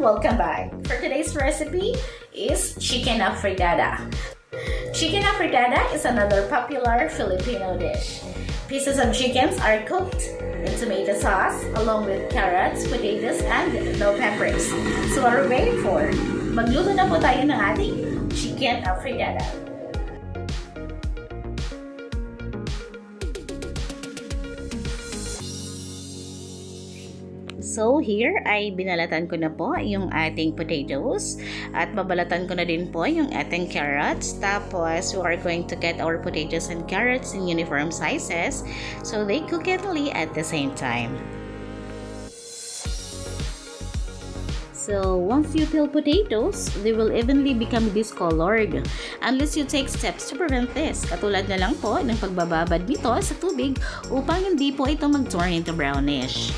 Welcome back. For today's recipe is chicken afritada. Chicken afritada is another popular Filipino dish. Pieces of chickens are cooked in tomato sauce along with carrots, potatoes, and bell peppers. So what are we waiting for? Magluto na po tayo ng ating chicken afritada. So here ay binalatan ko na po yung ating potatoes at babalatan ko na din po yung ating carrots. Tapos we are going to get our potatoes and carrots in uniform sizes so they cook evenly at the same time. So once you peel potatoes, they will evenly become discolored unless you take steps to prevent this. Katulad na lang po ng pagbababad nito sa tubig upang hindi po ito mag-turn into brownish.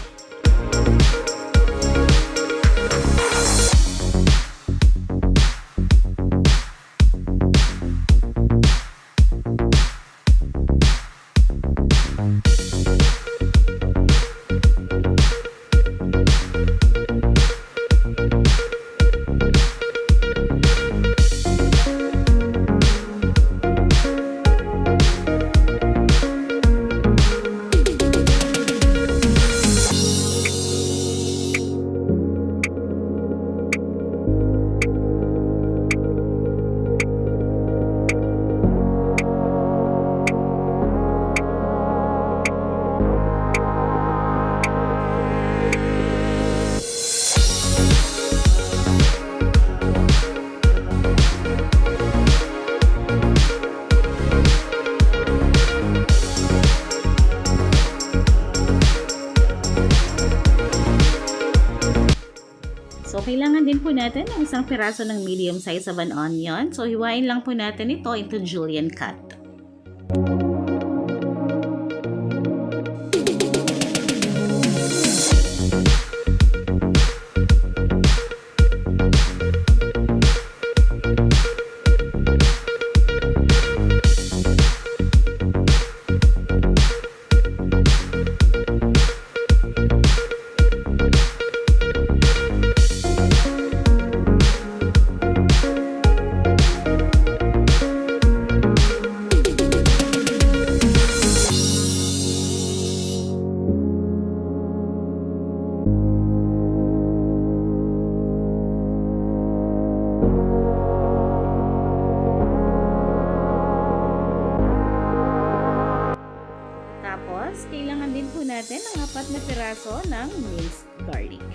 So, kailangan din po natin ng isang piraso ng medium size of an onion. So, hiwain lang po natin ito into julienne cut. Tapos, kailangan din po natin ng 4 na piraso ng minced garlic.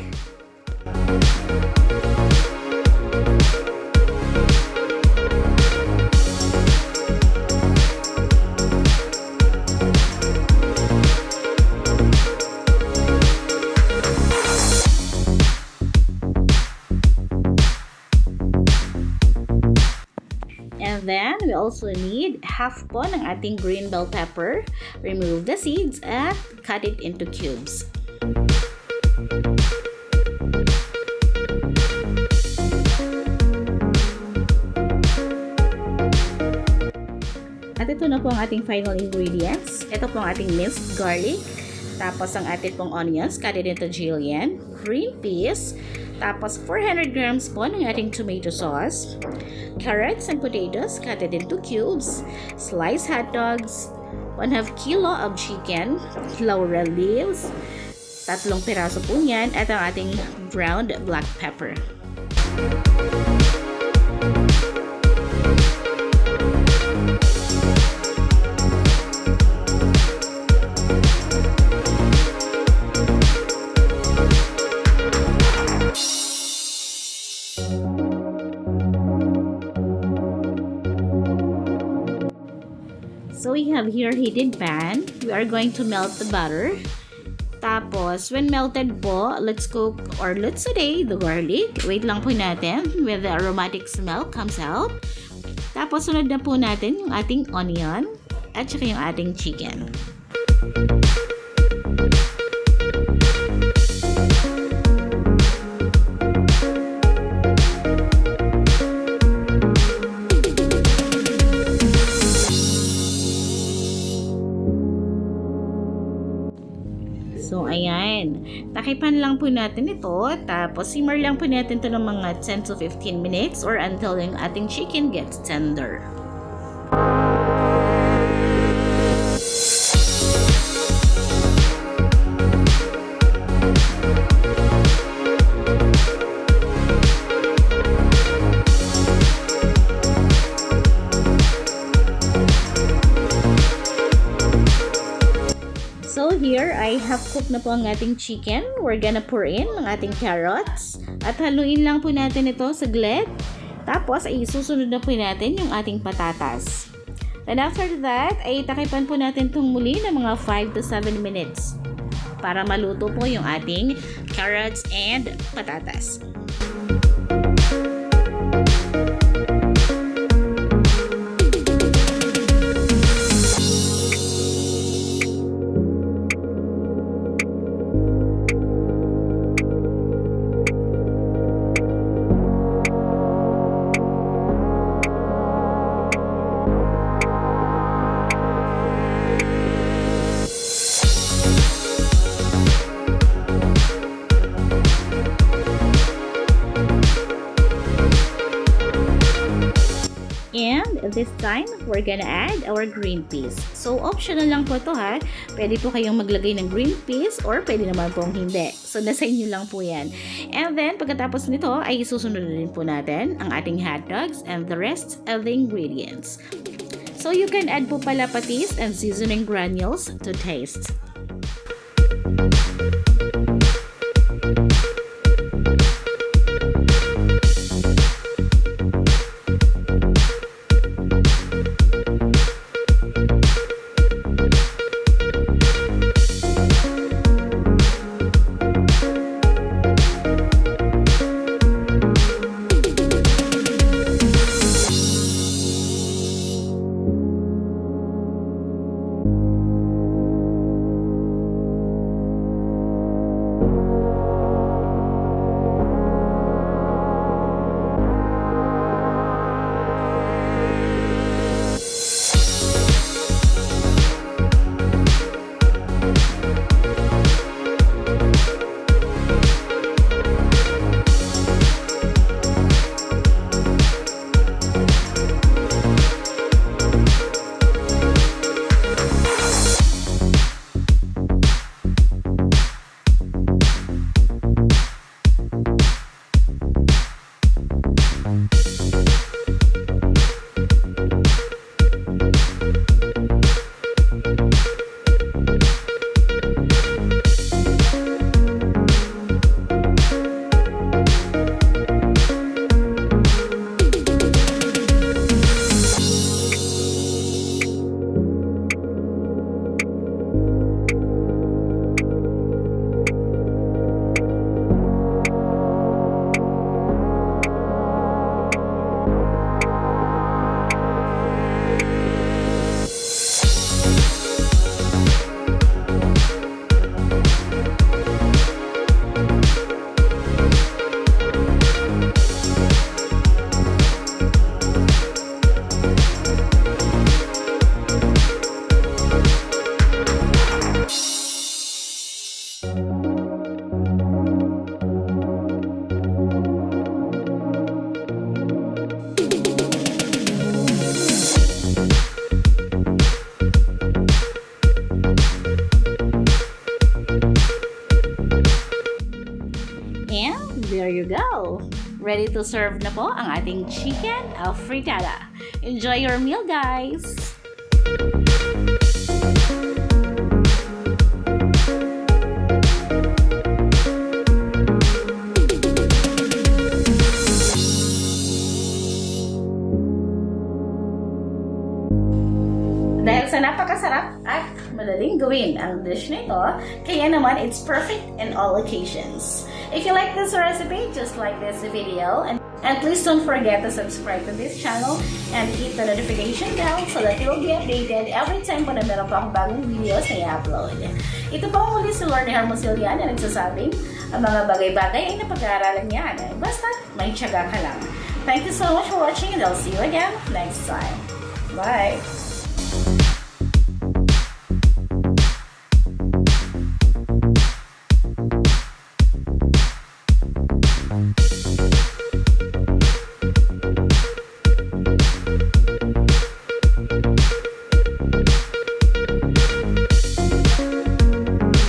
And then, we also need half po ng ating green bell pepper. Remove the seeds and cut it into cubes. At ito na po ang ating final ingredients. Ito po ang ating minced garlic. Tapos ang ating pong onions, cut it into julienne. Green peas. Tapos 400 grams po ng ating tomato sauce. Carrots and potatoes, cut it into cubes. Sliced hot dogs. 1/2 kilo of chicken. Laurel leaves. 3 piraso po yan. At ang ating ground black pepper. So we have here heated pan. We are going to melt the butter. Tapos, when melted po, let's cook or let's saute the garlic. Wait lang po natin when the aromatic smell comes out. Tapos, sunod na po natin yung ating onion at saka yung ating chicken. So, ayan. Takipan lang po natin ito. Tapos, simmer lang po natin ito ng mga 10 to 15 minutes or until yung ating chicken gets tender. So here, I have cooked na po ang ating chicken. We're gonna pour in ang ating carrots. At haluin lang po natin ito saglit. Tapos, ay susunod na po natin yung ating patatas. And after that, ay takipan po natin itong muli ng mga 5 to 7 minutes. Para maluto po yung ating carrots and patatas. And this time, we're gonna add our green peas. So, optional lang po ito ha. Pwede po kayong maglagay ng green peas or pwede naman pong hindi. So, nasa inyo lang po yan. And then, pagkatapos nito, ay susunod din po natin ang ating hot dogs and the rest of the ingredients. So, you can add po pala patis and seasoning granules to taste. And there you go! Ready to serve na po ang ating chicken Alfretada. Enjoy your meal, guys! Dahil sa napakasarap at madaling gawin ang dish na ito, kaya naman it's perfect in all occasions. If you like this recipe, just like this video, and please don't forget to subscribe to this channel and hit the notification bell so that you'll be updated every time po na meron pa akong bagong videos na i-upload. Ito po muli si Lord Hermosillian na nagsasabing ang mga bagay-bagay ay napag-aaralan niyan. Basta may tiyaga ka lang. Thank you so much for watching and I'll see you again next time. Bye!